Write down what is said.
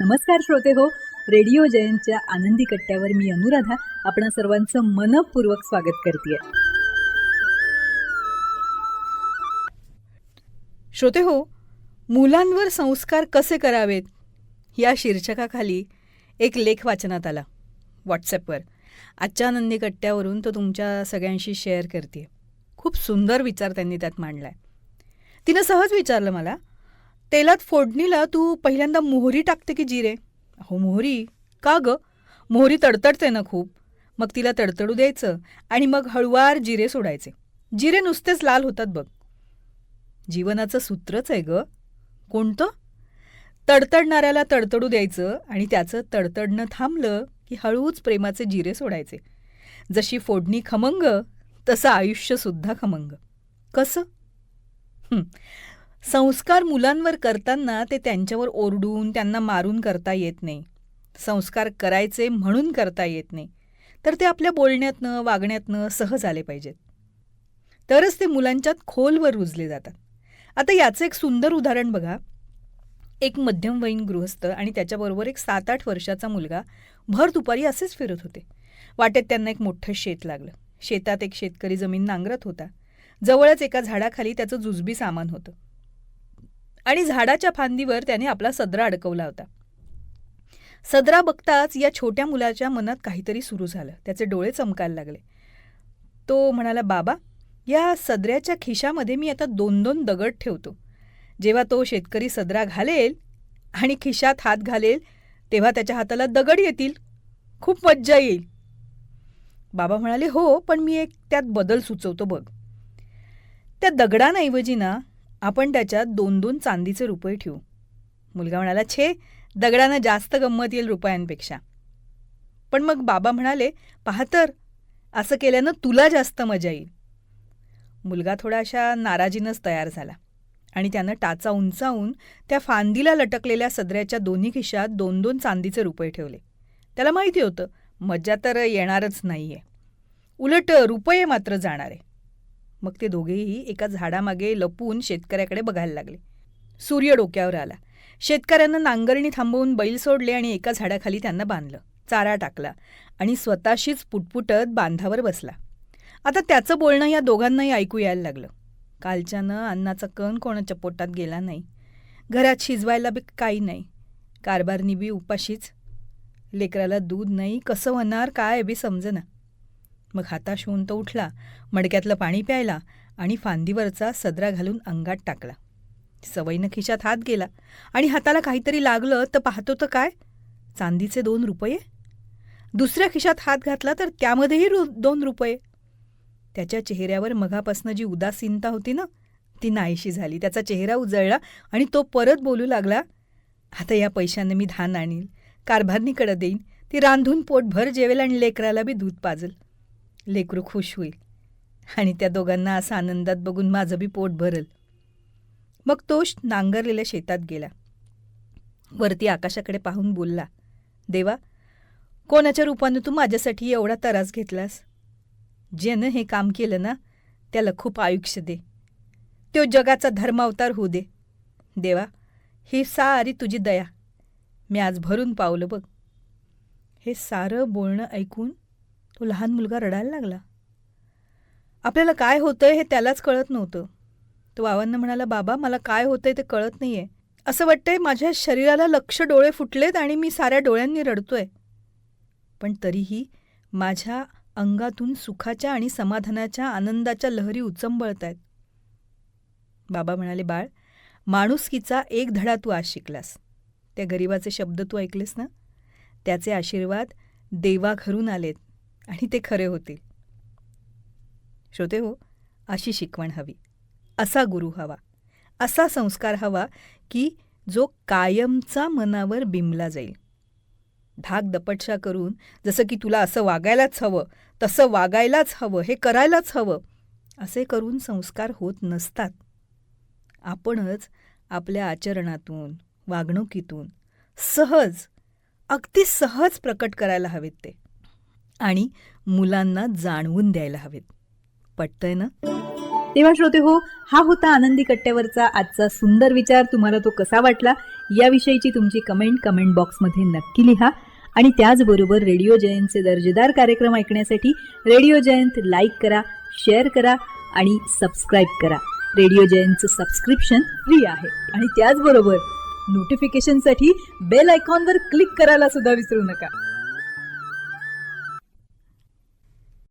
नमस्कार श्रोते हो, रेडिओ जयंतच्या आनंदी कट्ट्यावर मी अनुराधा आपणा सर्वांचं मनपूर्वक स्वागत करते. श्रोते हो, मुलांवर संस्कार कसे करावेत या शीर्षकाखाली एक लेख वाचनात आला व्हॉट्सॲपवर. आजच्या आनंदी कट्ट्यावरून तो तुमच्या सगळ्यांशी शेअर करते. खूप सुंदर विचार त्यांनी त्यात मांडला आहे. तिनं सहज विचारलं मला, तेलात फोडणीला तू पहिल्यांदा मोहरी टाकते की जिरे? हो मोहरी. का गं? मोहरी तडतडते ना खूप. मग तिला तडतडू द्यायचं आणि मग हळुवार जिरे सोडायचे. जिरे नुसतेच लाल होतात बघ. जीवनाचं सूत्रच आहे गं. कोणतं? तडतडणाऱ्याला तडतडू द्यायचं आणि त्याचं तडतडणं थांबलं की हळूच प्रेमाचे जिरे सोडायचे. जशी फोडणी खमंग तसं आयुष्यसुद्धा खमंग. कसं? संस्कार मुलांवर करताना ते त्यांच्यावर ओरडून त्यांना मारून करता येत नाही. संस्कार करायचे म्हणून करता येत नाही, तर ते आपल्या बोलण्यातनं वागण्यातनं सहज आले पाहिजेत. तरच ते मुलांच्यात खोलवर रुजले जातात. आता याचं एक सुंदर उदाहरण बघा. एक मध्यमवयीन गृहस्थ आणि त्याच्याबरोबर एक 7-8 वर्षाचा मुलगा भर दुपारी असेच फिरत होते. वाटेत त्यांना एक मोठं शेत लागलं. शेतात एक शेतकरी जमीन नांगरत होता. जवळच एका झाडाखाली त्याचं जुजबी सामान होतं आणि झाडाच्या फांदीवर त्याने आपला सदरा अडकवला होता. सदरा बघताच या छोट्या मुलाच्या मनात काहीतरी सुरू झालं. त्याचे डोळे चमकायला लागले. तो म्हणाला, बाबा, या सदऱ्याच्या खिशामध्ये मी आता 2-2 दगड ठेवतो. जेव्हा तो शेतकरी सदरा घालेल आणि खिशात हात घालेल तेव्हा त्याच्या हाताला दगड येतील. खूप मज्जा येईल. बाबा म्हणाले, हो, पण मी एक त्यात बदल सुचवतो बघ. त्या दगडांऐवजी ना आपण त्याच्यात 2-2 चांदीचे रुपये ठेवू. मुलगा म्हणाला, छे, दगडानं जास्त गंमत येईल रुपयांपेक्षा. पण मग बाबा म्हणाले, पहा तर, असं केल्यानं तुला जास्त मजा येईल. मुलगा थोडाशा नाराजीनंच तयार झाला आणि त्यानं टाचा उंचावून त्या फांदीला लटकलेल्या सदऱ्याच्या दोन्ही खिशात 2-2 चांदीचे रुपये ठेवले. त्याला माहिती होतं मजा तर येणारच नाहीये, उलट रुपये मात्र जाणार आहे. मग ते दोघेही एका झाडामागे लपून शेतकऱ्याकडे बघायला लागले. सूर्य डोक्यावर आला. शेतकऱ्यानं नांगरणी थांबवून बैल सोडले आणि एका झाडाखाली त्यांना बांधलं, चारा टाकला आणि स्वतःशीच पुटपुटत बांधावर बसला. आता त्याचं बोलणं या दोघांनाही ऐकू यायला लागलं. कालच्यानं अन्नाचा कण कोणाच्या पोटात गेला नाही. घरात शिजवायला बी काही नाही. कारभारनी बी उपाशीच. लेकराला दूध नाही, कसं होणार काय बी समजेना. मग हाताश होऊन तो उठला, मडक्यातलं पाणी प्यायला आणि फांदीवरचा सदरा घालून अंगात टाकला. सवयीनं खिशात हात गेला आणि हाताला काहीतरी लागलं तर पाहतो तर काय, चांदीचे 2 रुपये. दुसऱ्या खिशात हात घातला तर त्यामध्येही 2 रुपये. त्याच्या चेहऱ्यावर मघापासनं जी उदासीनता होती ना, ती नाहीशी झाली. त्याचा चेहरा उजळला आणि तो परत बोलू लागला, आता या पैशाने मी धान आणील, कारभारणीकडे देईन, ती रांधून पोटभर जेवेल आणि लेकराला बी दूध पाजेल. लेकरू खुश होईल आणि त्या दोघांना असं आनंदात बघून माझं बी पोट भरल. मग तो नांगरलेल्या शेतात गेला. वरती आकाशाकडे पाहून बोलला, देवा, कोणाच्या रूपानं तू माझ्यासाठी एवढा त्रास घेतलास? ज्यानं हे काम केलं ना त्याला खूप आयुष्य दे. तो जगाचा धर्मावतार होऊ दे. देवा, ही सारी तुझी दया. मी आज भरून पावलं बघ. हे सारं बोलणं ऐकून तो लहान मुलगा रडायला लागला. आपल्याला काय होतंय हे त्यालाच कळत नव्हतं. तो बाबांना म्हणाला, बाबा, मला काय होतंय ते कळत नाहीये. असं वाटतंय माझ्या शरीराला लक्ष डोळे फुटलेत आणि मी साऱ्या डोळ्यांनी रडतोय. पण तरीही माझ्या अंगातून सुखाच्या आणि समाधानाच्या आनंदाच्या लहरी उचंबळत आहेत. बाबा म्हणाले, बाळ, माणुसकीचा एक धडा तू आज शिकलास. त्या गरिबाचे शब्द तू ऐकलेस ना, त्याचे आशीर्वाद देवाघरून आलेत आणि ते खरे होतील. श्रोते हो, अशी शिकवण हवी, असा गुरु हवा, असा संस्कार हवा की जो कायमचा मनावर बिंबला जाईल. धाक दपटशा करून जसं की तुला असं वागायलाच हवं, तसं वागायलाच हवं, हे करायलाच हवं, असे करून संस्कार होत नसतात. आपणच आपल्या आचरणातून, वागणुकीतून सहज, अगदी सहज प्रकट करायला हवेत ते आणि मुलांना जाणवून द्यायला हवेत. पटतंय ना? तेव्हा श्रोते हो, हा होता आनंदी कट्ट्यावरचा आजचा सुंदर विचार. तुम्हाला तो कसा वाटला याविषयीची तुमची कमेंट बॉक्समध्ये नक्की लिहा. आणि त्याचबरोबर रेडिओ जयंतचे दर्जेदार कार्यक्रम ऐकण्यासाठी रेडिओ जयंत लाईक करा, शेअर करा आणि सबस्क्राईब करा. रेडिओ जयंतचं सबस्क्रिप्शन फ्री आहे. आणि त्याचबरोबर नोटिफिकेशनसाठी बेल आयकॉनवर क्लिक करायला सुद्धा विसरू नका.